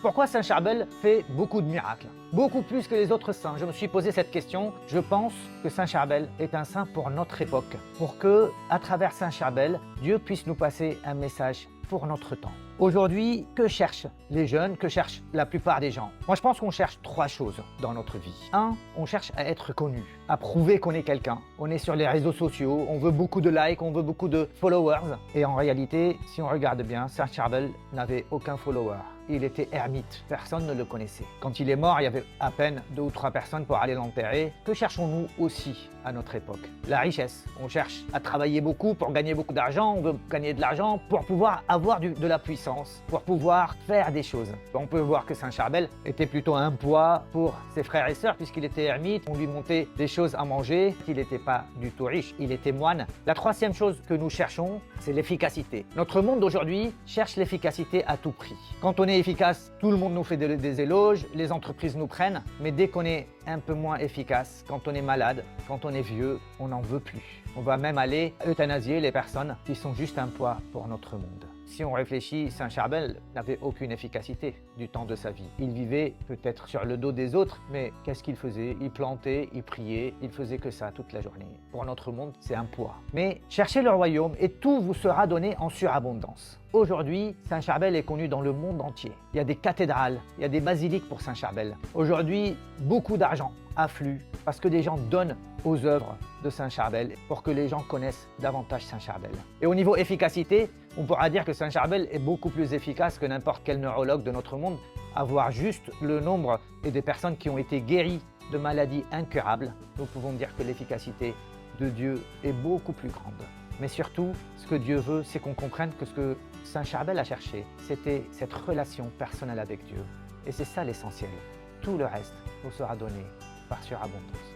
Pourquoi Saint Charbel fait beaucoup de miracles? Beaucoup plus que les autres saints. Je me suis posé cette question. Je pense que Saint Charbel est un saint pour notre époque. Pour que, à travers Saint Charbel, Dieu puisse nous passer un message pour notre temps. Aujourd'hui, que cherchent les jeunes, que cherchent la plupart des gens? Moi, je pense qu'on cherche trois choses dans notre vie. Un, on cherche à être connu, à prouver qu'on est quelqu'un. On est sur les réseaux sociaux, on veut beaucoup de likes, on veut beaucoup de followers. Et en réalité, si on regarde bien, Saint Charbel n'avait aucun follower. Il était ermite, personne ne le connaissait. Quand il est mort, il y avait à peine 2 ou 3 personnes pour aller l'enterrer. Que cherchons-nous aussi à notre époque? La richesse. On cherche à travailler beaucoup pour gagner beaucoup d'argent, on veut gagner de l'argent pour pouvoir avoir de la puissance, pour pouvoir faire des choses. On peut voir que Saint Charbel était plutôt un poids pour ses frères et sœurs puisqu'il était ermite, on lui montait des choses à manger, il n'était pas du tout riche, il était moine. La troisième chose que nous cherchons, c'est l'efficacité. Notre monde d'aujourd'hui cherche l'efficacité à tout prix. Quand on est efficace, tout le monde nous fait des éloges, les entreprises nous prennent, mais dès qu'on est un peu moins efficace, quand on est malade, quand on est vieux, on n'en veut plus. On va même aller euthanasier les personnes qui sont juste un poids pour notre monde. Si on réfléchit, Saint Charbel n'avait aucune efficacité du temps de sa vie. Il vivait peut-être sur le dos des autres, mais qu'est-ce qu'il faisait? Il plantait, il priait, il faisait que ça toute la journée. Pour notre monde, c'est un poids. Mais cherchez le royaume et tout vous sera donné en surabondance. Aujourd'hui, Saint Charbel est connu dans le monde entier. Il y a des cathédrales, il y a des basiliques pour Saint Charbel. Aujourd'hui, beaucoup d'argent afflue parce que des gens donnent aux œuvres de Saint Charbel pour que les gens connaissent davantage Saint Charbel. Et au niveau efficacité, on pourra dire que Saint Charbel est beaucoup plus efficace que n'importe quel neurologue de notre monde. À voir juste le nombre et des personnes qui ont été guéries de maladies incurables, nous pouvons dire que l'efficacité de Dieu est beaucoup plus grande. Mais surtout, ce que Dieu veut, c'est qu'on comprenne que ce que Saint Charbel a cherché, c'était cette relation personnelle avec Dieu. Et c'est ça l'essentiel. Tout le reste nous sera donné par surabondance.